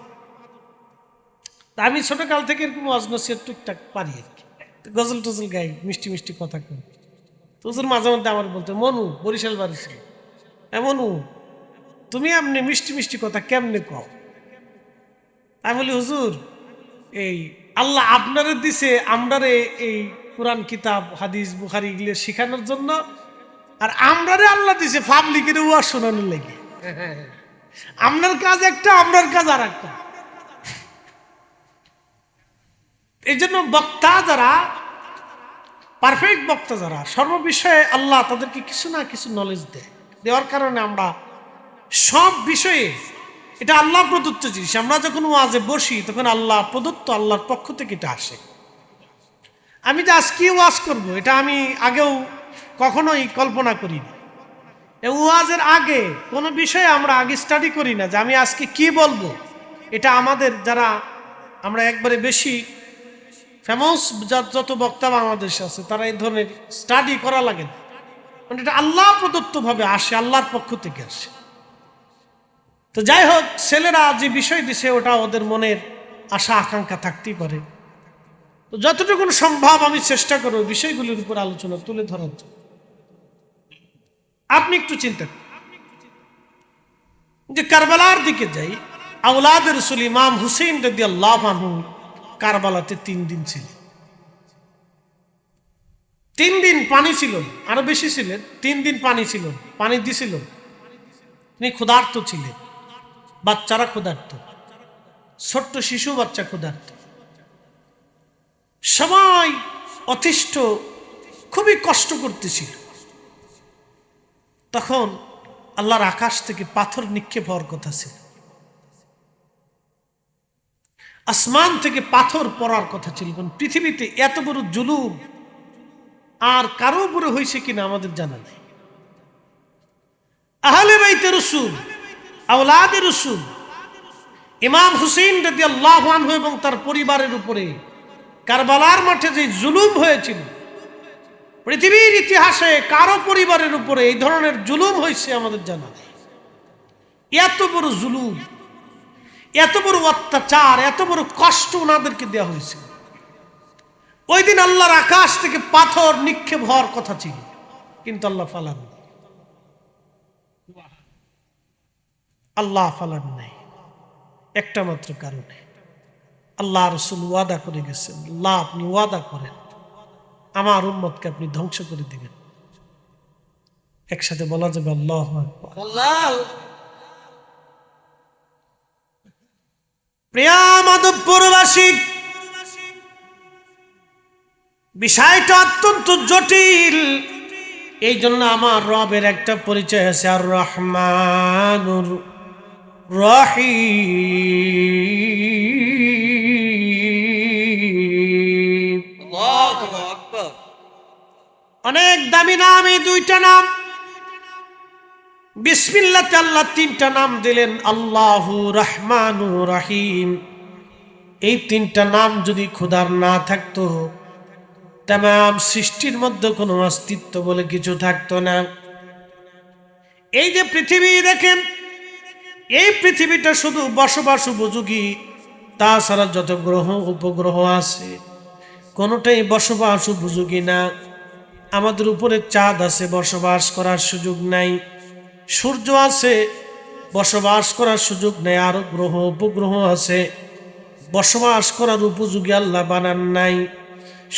তা আমি ছোটকাল থেকে এরকম ওয়াজ নসিহত টুকটাক পারি আর কি, গজল টজল গাই, মিষ্টি মিষ্টি কথা কই। তো হুজুর মাঝে মধ্যে আমার বলতে, মনু বরিশাল বাড়ি ছিল, মনু তুমি এমনি মিষ্টি মিষ্টি কথা কেমনে কও? আমি বলি, হুজুর এই আল্লাহ আপনারে দিছে আমরারে এই কোরআন কিতাব হাদিস বুখারী এগুলো শেখানোর জন্য, আর আমরারে আল্লাহ দিছে পাবলিকের ওয়াজ শোনানোর লাগে। আপনার কাজ একটা, আমরার কাজ আর একটা। এই জন্য বক্তা যারা, পারফেক্ট বক্তা যারা, সর্ববিষয়ে আল্লাহ তাদেরকে কিছু না কিছু নলেজ দেয়, দেওয়ার কারণে আমরা সব বিষয়ে, এটা আল্লাহ প্রদত্ত জিনিস। আমরা যখন ওয়াজে বসি তখন আল্লাহ প্রদত্ত, আল্লাহর পক্ষ থেকে এটা আসে। আমি যে আজকে ওয়াজ করব, এটা আমি আগেও কখনোই কল্পনা করিনি। ওয়াজের আগে কোনো বিষয়ে আমরা আগে স্টাডি করি না যে আমি আজকে কি বলবো। এটা আমাদের যারা আমরা একবারে বেশি ফেমাস যত বক্তা বাংলাদেশে আছে, তারা এই ধরনের স্টাডি করা লাগে না। মানে এটা আল্লাহ প্রদত্ত ভাবে আসে, আল্লাহর পক্ষ থেকে আসে। তো যাই হোক, ছেলেরা যে বিষয় দিছে ওটা ওদের মনের আশা আকাঙ্ক্ষা থাকতেই পারে। তো যতটুকু সম্ভব আমি চেষ্টা করব বিষয়গুলির উপর আলোচনা তুলে ধরার জন্য। আপনি একটু চিন্তা করুন যে কারবালার দিকে যাই, আওলাদের রাসূল ইমাম হুসেইন রাদিয়াল্লাহু আনহু কারবালাতে 3 দিন ছিলেন। 3 দিন পানি ছিল, আরো বেশি ছিলেন। 3 দিন পানি ছিল, পানি দিছিল। তিনি ক্ষুধার্ত ছিলেন, বাচ্চারা ক্ষুধার্ত, ছোট্ট শিশু বাচ্চা ক্ষুধার্ত, সবাই অতিষ্ঠ, খুবই কষ্ট করতেছিল। তখন আল্লাহর আকাশ থেকে পাথর নিক্ষেপ হওয়ার কথা ছিল, আসমান থেকে পাথর পড়ার কথা ছিল। পৃথিবীতে এত বড় জুলুম আর কারো উপরে হয়েছে কিনা আমাদের জানা নাই। আহলে বাইতে রাসূল, আওলাদে রাসূল ইমাম হুসেইন রাদিয়াল্লাহু আনহু এবং তার পরিবারের উপরে কারবালার মাঠে যে জুলুম হয়েছিল, পৃথিবীর ইতিহাসে কারো পরিবারের উপরে এই ধরনের জুলুম হয়েছে আমাদের জানা নেই। এত বড় জুলুম, এত বড় অত্যাচার, এত বড় কষ্ট ওনাদেরকে দেওয়া হয়েছিল। ওই দিন আল্লাহর আকাশ থেকে পাথর নিক্ষেপ হওয়ার কথা ছিল, কিন্তু আল্লাহ ফালান, আল্লাহ ফালান নাই। একটা মাত্র কারণে, আল্লাহ রাসূল ওয়াদা করে গেছেন, আল্লাহ আপনি ওয়াদা করেন আমার উম্মতকে আপনি ধ্বংস করে দিবেন। একসাথে বলা যাবে আল্লাহু আকবার। প্রিয় মাধবপুরবাসী, বিষয়টা অত্যন্ত জটিল। এই জন্য আমার রবের একটা পরিচয় আছে, আর রহমানুর রহিম। অনেক দামি নাম এই 2টা নাম। বিসমিল্লাহতে আল্লাহ 3টা নাম দিলেন, আল্লাহু রহমানুর রহিম। এই 3টা নাম যদি খোদার না থাকতো, তামাম সৃষ্টির মধ্যে কোনো অস্তিত্ব বলে কিছু থাকতো না। এই যে পৃথিবী দেখেন, এই পৃথিবীটা শুধু বসবাস উপযোগী, তাছাড়া যত গ্রহ উপগ্রহ আছে কোনোটাই বসবাস উপযোগী না। আমাদের উপরে চাঁদ আছে, বসবাস করার সুযোগ নাই। সূর্য আছে, বসবাস করার সুযোগ নেই। আরো গ্রহ উপগ্রহ আছে, বসবাস করার উপযোগী আল্লাহ বানান নাই।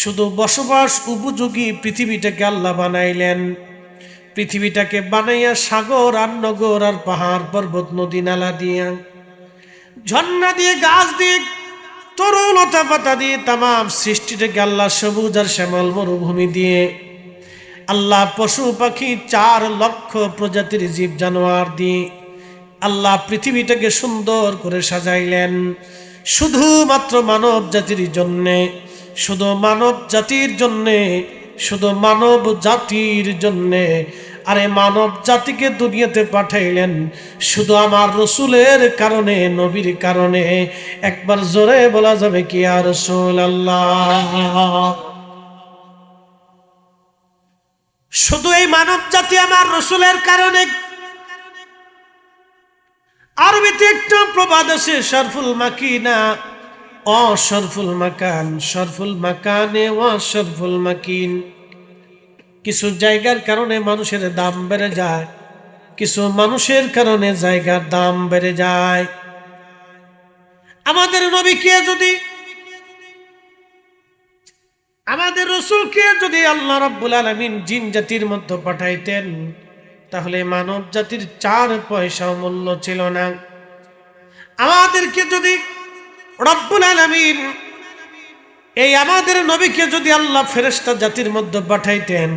শুধু বসবাস উপযোগী পৃথিবীটাকে আল্লাহ বানাইলেন। পৃথিবীটাকে বানাইয়া সাগর আর নগর আর পাহাড় পর্বত নদী নালা দিয়ে, ঝর্ণা দিয়ে, গাছ দিয়ে, তরুলতা পাতা দিয়ে তামাম সৃষ্টিটাকে আল্লাহ সবুজ আর শ্যামল মরুভূমি দিয়ে, আল্লাহ পশু পাখি 4 লক্ষ প্রজাতির জীব জানোয়ার দিয়ে আল্লাহ পৃথিবীটাকে সুন্দর করে সাজাইলেন শুধুমাত্র মানব জাতির জন্যে, শুধু মানব জাতির জন্যে, শুধু মানব জাতির জন্যে। আরে মানব জাতিকে দুনিয়াতে পাঠাইলেন শুধু আমার রসুলের কারণে, নবীর কারণে। একবার জোরে বলা যাবে কি ইয়া রাসূলুল্লাহ? শুধু এই মানব জাতি আমার রসুলের কারণে। আরবিতে একটা প্রবাদ আছে, শরফুল মাকিনা অশরফুল মাকান, শরফুল মাকানে অশরফুল মাকিন। কিছু জায়গার কারণে মানুষের দাম বেড়ে যায়, কিছু মানুষের কারণে জায়গার দাম বেড়ে যায়। আমাদের নবীকে যদি, আমাদের রসুলকে যদি আল্লাহ রাব্বুল আলামিন জিন জাতির মধ্যে পাঠাইতেন, তাহলে মানব জাতির 4 পয়সাও মূল্য ছিল না। আমাদেরকে যদি রব্বুল আলামিন, এই আমাদের নবীকে যদি আল্লাহ ফেরেশতা জাতির মধ্যে পাঠাইতেন,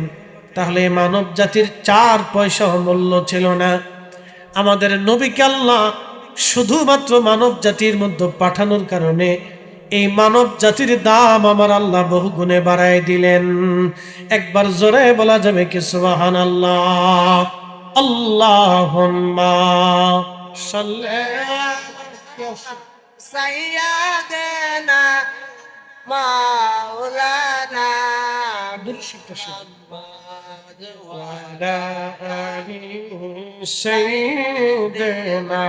তাহলে মানব জাতির 4 পয়সাও মূল্য ছিল না। আমাদের নবীকে আল্লাহ শুধুমাত্র মানব জাতির মধ্যে পাঠানোর কারণে এই মানব জাতির দাম আমার আল্লাহ বহু গুণে বাড়ায় দিলেন। একবার জোরে বলা যাবে কি সুবহানাল্লাহ? আল্লাহুম্মা সাল্লি সাইয়্যিদানা মাওলানা মুহাম্মদ ওয়া আলা আলি সাইয়্যিদিনা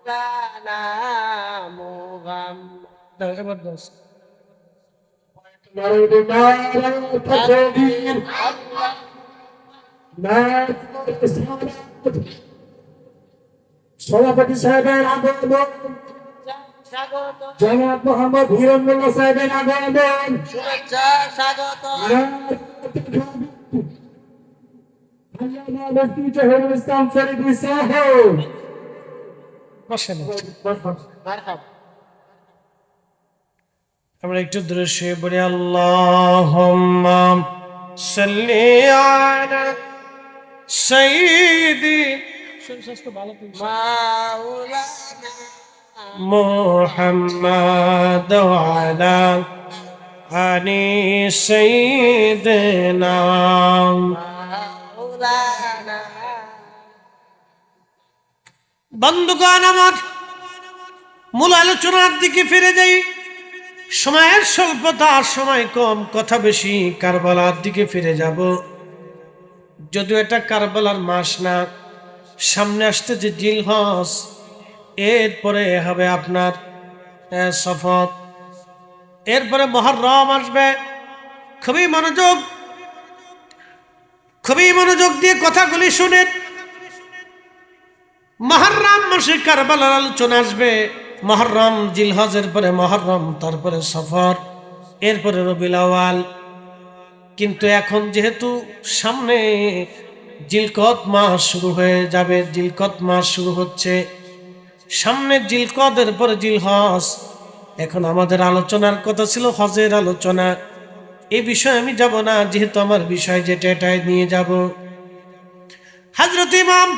মাওলানা মুহাম্মদ। জবরদস্ত। সভাপতি সাহেবের আগমন, জনাব মোহাম্মদ হিরণমুল্লাহ সাহেবের আগমন, শুভেচ্ছা স্বাগত। মুফতি জহিরুল ইসলাম ফরিদী সাহেব। বসেন। আমরা একটু দৃশ্য বলি, আল্লাহুম্মা সাল্লি আলা সাইয়্যিদি মাওলানা মুহাম্মাদ ওয়া আলা আলি সাইয়্যিদিনা। মাওলানা। বন্ধুগণ আমার, মূল আলোচনার দিকে ফিরে যাই। সময়ের স্বল্পতা, সময় কম, কথা বেশি। কারবালার দিকে ফিরে যাব। যদিও এটা কারবালার মাস না, সামনে আসতে যে জিলহজ, এরপরে হবে আপনার সফর, এরপরে মুহররম আসবে। খুবই মনোযোগ দিয়ে কথাগুলি শুনেন। মুহররম মাসে কারবালার আলোচনা আসবে। মুহররম, জিলহজের পরে মুহররম, তারপরে সফর, এরপরে রবিউল আউয়াল। কিন্তু এখন যেহেতু সামনে জিলকদ মাস শুরু হয়ে যাবে, জিলকদ মাস শুরু হচ্ছে, সামনে জিলকদের পরে জিলহজ। এখন আমাদের আলোচনার কথা ছিল হজের আলোচনা। এই বিষয়ে আমি যাব না, যেহেতু আমার বিষয় যেটা এটাই নিয়ে যাব। হযরত ইমাম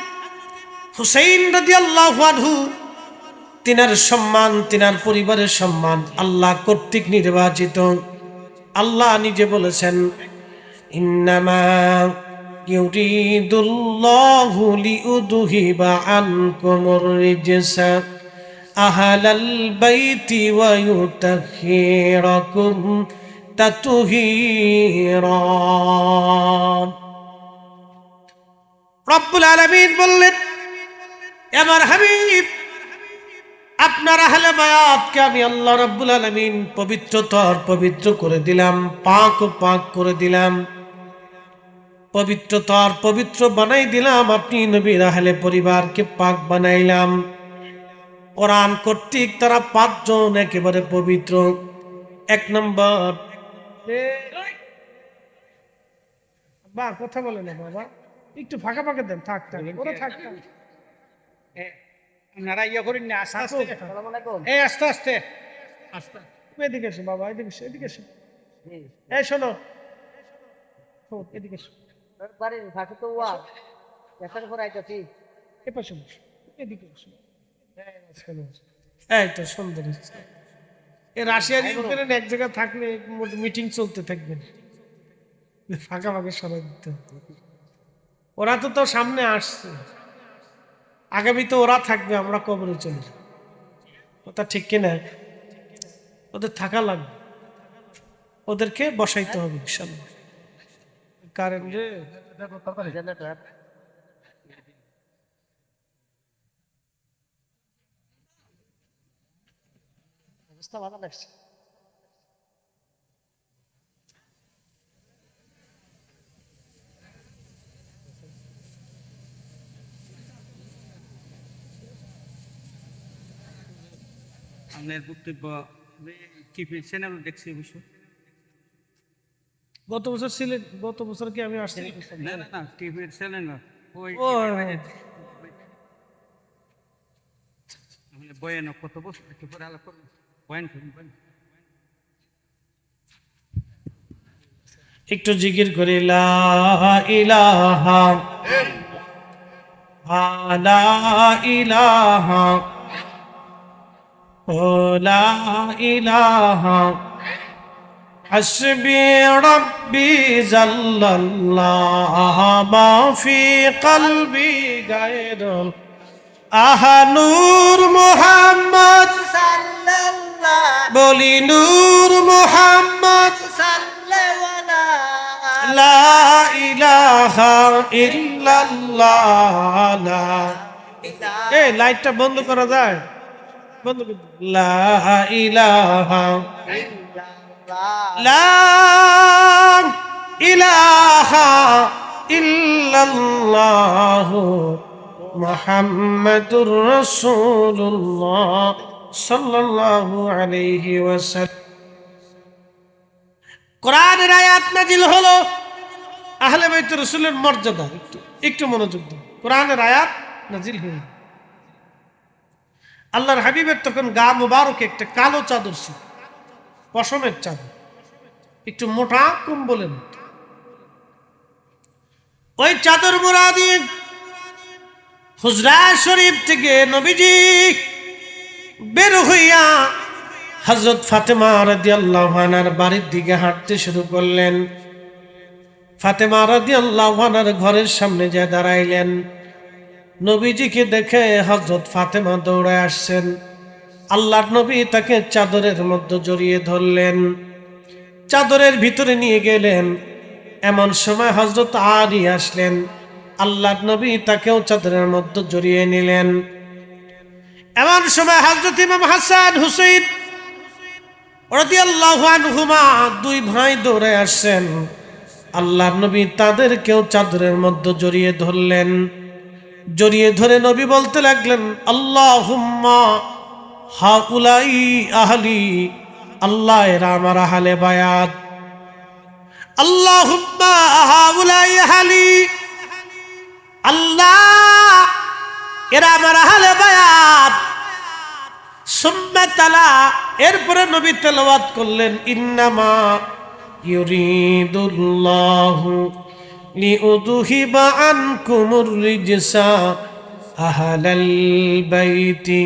হুসাইন রাদিয়াল্লাহু আনহু, তিনার সম্মান, তিনার পরিবারের সম্মান আল্লাহ কর্তৃক নির্বাচিত। আল্লাহ নিজে বলেছেন, ইন্নামা ইউরিদুল্লাহু লিউযহিবা আনকুমুর রিজসা আহলাল বাইতি ওয়া ইউতাহহিরাকুম তাতহীরা। রব্বুল আলামিন বললেন, আমার হাবিব আপনার আহলে বায়াতকে আমি আল্লাহ রাব্বুল আলামিন পবিত্রতর পবিত্র করে দিলাম, পাক ও পাক করে দিলাম, পবিত্রতর পবিত্র বানাই দিলাম। আপনি নবীর আহলে পরিবারকে পাক বানাইলাম। কোরআন কর্তৃক তারা 5 জন একেবারে পবিত্র। 1 নম্বর, বা কথা বলে না বাবা, একটু ফাঁকা ফাঁকা দেন, থাক থাক ওরা থাক থাক। আপনারা ইয়ে করেন না, আস্তে আস্তে এই আস্তে আস্তে আস্তে এদিকে এসো বাবা, এদিকে এসো, এদিকে এসো। এই শোনো, এদিকে এসো, এপাশে বসো, এদিকে এসো। এই তো সুন্দর হচ্ছে। এই রাশিয়ার ইউক্রেন এক জায়গায় থাকলে মিটিং চলতে থাকবে, ফাঁকা ফাঁকা সরাই দিতে হবে। ওরা তো তো সামনে আসছে, আগামী তো ওরা থাকবে, আমরা কবরে চলে যাব। কথা ঠিক কিনা? ওদের থাকা লাগবে, ওদেরকে বসাইতে হবে ইনশাআল্লাহ। কারণ যে অবস্থা ভালো লাগছে। আপনার বক্তব্য টিভি চ্যানেল দেখছি অবশ্য। গত বছর সিলেট, গত বছর কি আমি আসছি? না না না, টিভির চ্যানেল ওই বয়ান কত বছর একটু পরে আলাপ করবো, বয়ান করুন। একটু জিকির করে লা ইলাহা লা ইলাহা ও লা ইলাহা হাসবি রাব্বি জাল্লাল্লাহ মা ফি কলবি গায়রুল আহানুর মুহাম্মদ সাল্লাল্লাহ, বলি নূর মুহাম্মদ সাল্লাল্লাহ, লা ইলাহা ইল্লাল্লাহ। এই লাইটটা বন্ধ করা যায়? বন্ধ করে দাও। লা ইলাহা লা ইলাহা ইল্লাল্লাহ মুহাম্মাদুর রাসূলুল্লাহ সাল্লাল্লাহু আলাইহি ওয়াসাল্লাম। কোরআনের আয়াত নাজিল হলো, আহলে বাইত রাসূলের মর্যাদা একটু মনোযোগ দিন। কোরআনের আয়াত নাজিল হলো, আল্লাহর হাবিবের তখন গা মুবারকে একটা কালো চাদর ছিল, পশমের চাদর, একটু মোটা কম্বলের মতো। ওই চাদর মোড়া দিয়ে হুজরা শরীফ থেকে নবীজি বের হইয়া হযরত ফাতেমা রাদিয়াল্লাহু আনহার বাড়ির দিকে হাঁটতে শুরু করলেন। ফাতেমা রাদিয়াল্লাহু আনহার ঘরের সামনে যে দাঁড়াইলেন, নবীজিকে দেখে হযরত ফাতেমা দৌড়ায় আসছেন। আল্লাহর নবী তাকে চাদরের মধ্যে জড়িয়ে ধরলেন, চাদরের ভিতরে নিয়ে গেলেন। এমন সময় হযরত আলী আসলেন, আল্লাহর নবী তাকেও চাদরের মধ্যে জড়িয়ে নিলেন। এমন সময় হযরত ইমাম হাসান হুসাইন রাদিয়াল্লাহু আনহুমা 2 ভাই দৌড়ে আসছেন। আল্লাহর নবী তাদেরকেও চাদরের মধ্যে জড়িয়ে ধরলেন। জড়িয়ে ধরে নবী বলতে লাগলেন, আল্লাহুম্মা হাউলাই আহলি, আল্লাহ এরা আমার আহলে বায়াত। আল্লাহুম্মা হাউলাই আহলি, আল্লাহ এরা আমার আহলে বায়াত। সুম্মা তালা, এরপরে নবী তেলাওয়াত করলেন, ইন্নামা ইউরিদুল্লাহু লিউযহিবা আনকুমুর রিজসা আহলাল বাইতি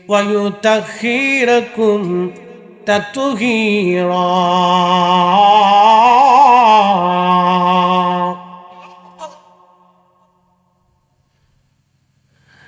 ওয়া ইউতাখিরাকুম তাতহীরা।